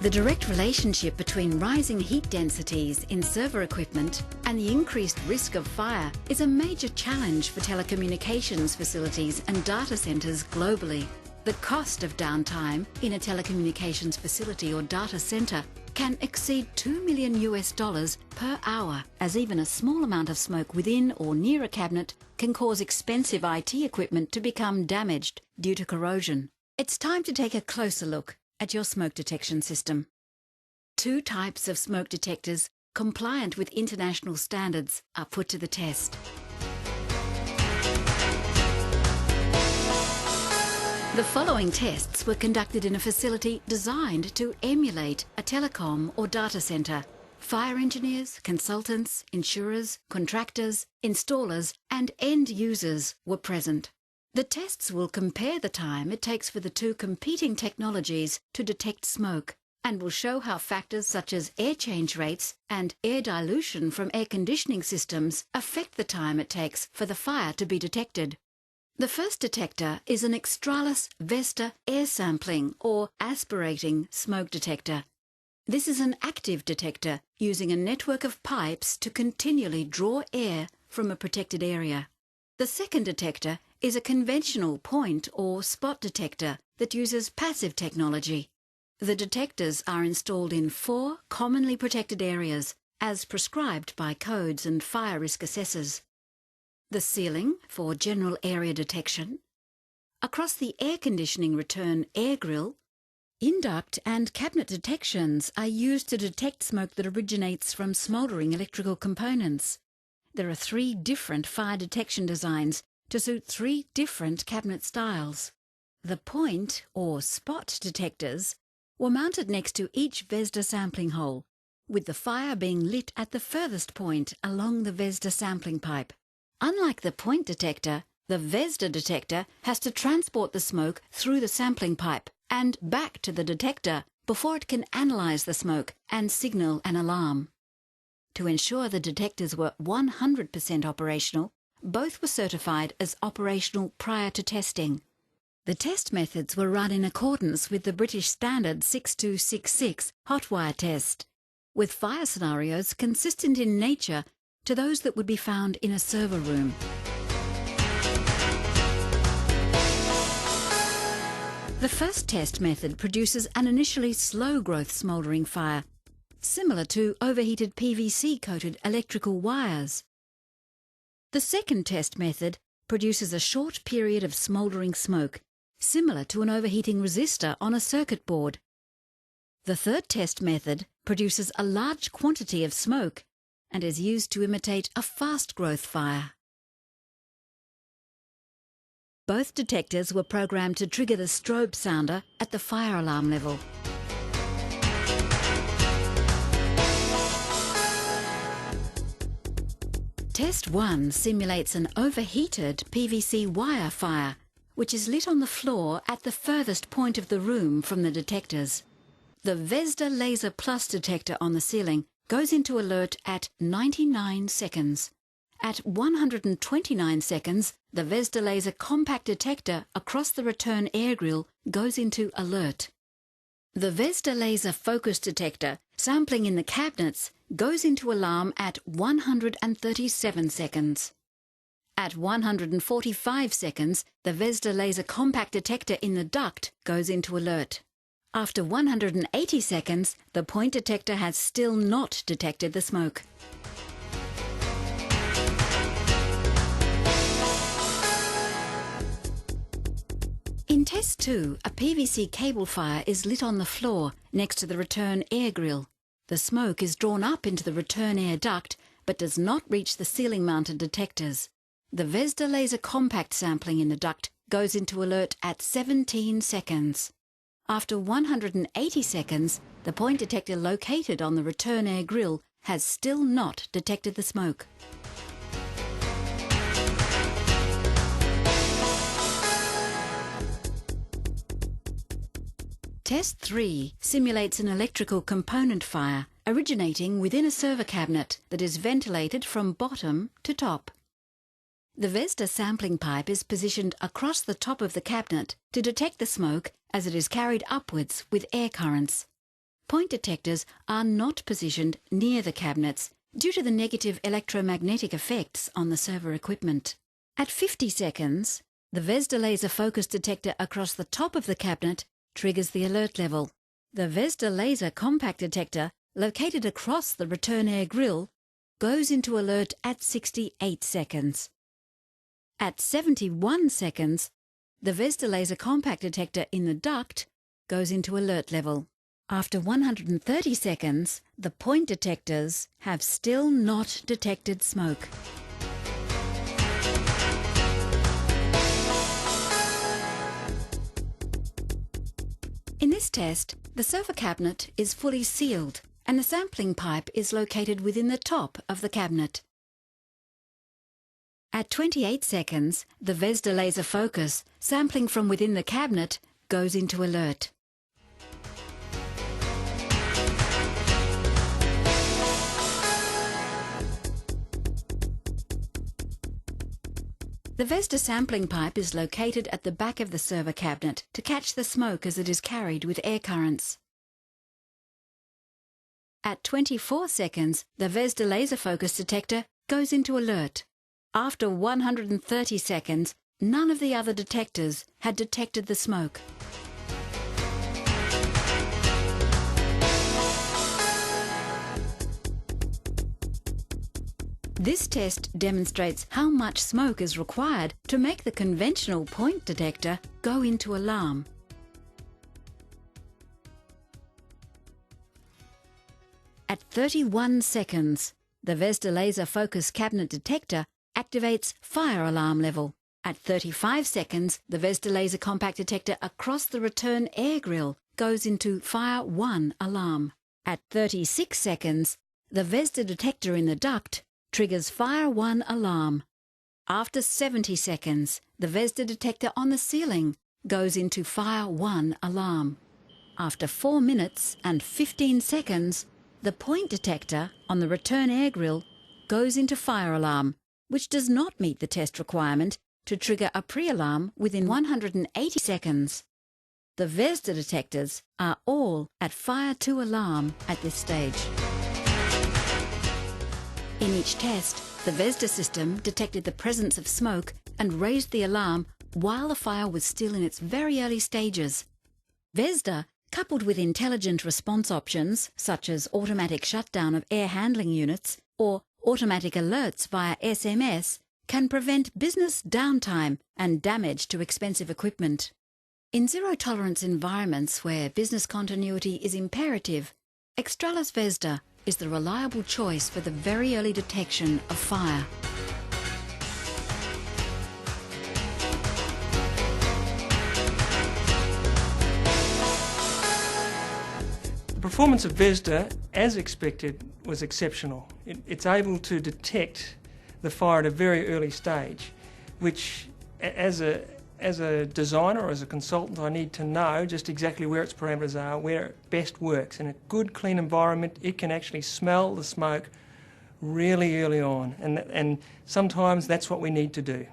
The direct relationship between rising heat densities in server equipment and the increased risk of fire is a major challenge for telecommunications facilities and data centres globally. The cost of downtime in a telecommunications facility or data centre can exceed $2 million per hour, as even a small amount of smoke within or near a cabinet can cause expensive IT equipment to become damaged due to corrosion. It's time to take a closer look at your smoke detection system. Two types of smoke detectors compliant with international standards are put to the test. The following tests were conducted in a facility designed to emulate a telecom or data centre. Fire engineers, consultants, insurers, contractors, installers and end users were present. The tests will compare the time it takes for the two competing technologies to detect smoke and will show how factors such as air change rates and air dilution from air conditioning systems affect the time it takes for the fire to be detected. The first detector is an Xtralis Vesda air sampling or aspirating smoke detector. This is an active detector using a network of pipes to continually draw air from a protected area. The second detector is a conventional point or spot detector that uses passive technology. The detectors are installed in 4 commonly protected areas as prescribed by codes and fire risk assessors. The ceiling for general area detection, across the air conditioning return air grill. Induct and cabinet detections are used to detect smoke that originates from smouldering electrical components. There are 3 different fire detection designs to suit 3 different cabinet styles. The point or spot detectors were mounted next to each Vesda sampling hole, with the fire being lit at the furthest point along the Vesda sampling pipe. Unlike the point detector, the Vesda detector has to transport the smoke through the sampling pipe and back to the detector before it can analyse the smoke and signal an alarm. To ensure the detectors were 100% operational, both were certified as operational prior to testing. The test methods were run in accordance with the British Standard 6266 hotwire test, with fire scenarios consistent in nature to those that would be found in a server room. The first test method produces an initially slow-growth smouldering fire, similar to overheated PVC-coated electrical wires. The second test method produces a short period of smouldering smoke, similar to an overheating resistor on a circuit board. The third test method produces a large quantity of smoke and is used to imitate a fast-growth fire. Both detectors were programmed to trigger the strobe sounder at the fire alarm level. Test 1 simulates an overheated PVC wire fire, which is lit on the floor at the furthest point of the room from the detectors. The Vesda Laser Plus detector on the ceiling goes into alert at 99 seconds. At 129 seconds, the Vesda Laser Compact detector across the return air grill goes into alert. The Vesda Laser Focus detector, sampling in the cabinets, goes into alarm at 137 seconds. At 145 seconds, the Vesda Laser Compact detector in the duct goes into alert. After 180 seconds, the point detector has still not detected the smoke. In Test 2, a PVC cable fire is lit on the floor next to the return air grill. The smoke is drawn up into the return air duct but does not reach the ceiling-mounted detectors. The Vesda Laser Compact sampling in the duct goes into alert at 17 seconds. After 180 seconds, the point detector located on the return air grill has still not detected the smoke. Test 3 simulates an electrical component fire originating within a server cabinet that is ventilated from bottom to top. The Vesda sampling pipe is positioned across the top of the cabinet to detect the smoke as it is carried upwards with air currents. point detectors are not positioned near the cabinets due to the negative electromagnetic effects on the server equipment. At 50 seconds, the Vesda laser focus detector across the top of the cabinet triggers the alert level. The Vesda laser compact detector, located across the return air grill, goes into alert at 68 seconds. At 71 seconds, the Vesda laser compact detector in the duct goes into alert level. After 130 seconds, the point detectors have still not detected smoke. In this test, the server cabinet is fully sealed and the sampling pipe is located within the top of the cabinet. At 28 seconds, the Vesda laser focus, sampling from within the cabinet, goes into alert. The Vesda sampling pipe is located at the back of the server cabinet to catch the smoke as it is carried with air currents. At 24 seconds, the Vesda laser focus detector goes into alert. After 130 seconds, none of the other detectors had detected the smoke. This test demonstrates how much smoke is required to make the conventional point detector go into alarm. At 31 seconds, the Vesda laser focus cabinet detector activates fire alarm level. At 35 seconds, the Vesda laser compact detector across the return air grill goes into fire 1 alarm. At 36 seconds, the Vesda detector in the duct triggers fire 1 alarm. After 70 seconds, the Vesda detector on the ceiling goes into fire 1 alarm. After 4 minutes and 15 seconds, the point detector on the return air grill goes into fire alarm, which does not meet the test requirement to trigger a pre-alarm within 180 seconds. The Vesda detectors are all at fire 2 alarm at this stage. In each test, the Vesda system detected the presence of smoke and raised the alarm while the fire was still in its very early stages. Vesda, coupled with intelligent response options such as automatic shutdown of air handling units or automatic alerts via SMS, can prevent business downtime and damage to expensive equipment. In zero-tolerance environments where business continuity is imperative, Xtralis Vesda is the reliable choice for the very early detection of fire. The performance of Vesda, as expected, was exceptional. It's able to detect the fire at a very early stage, which as a designer or as a consultant I need to know just exactly where its parameters are, where it best works. In a good clean environment it can actually smell the smoke really early on, and sometimes that's what we need to do.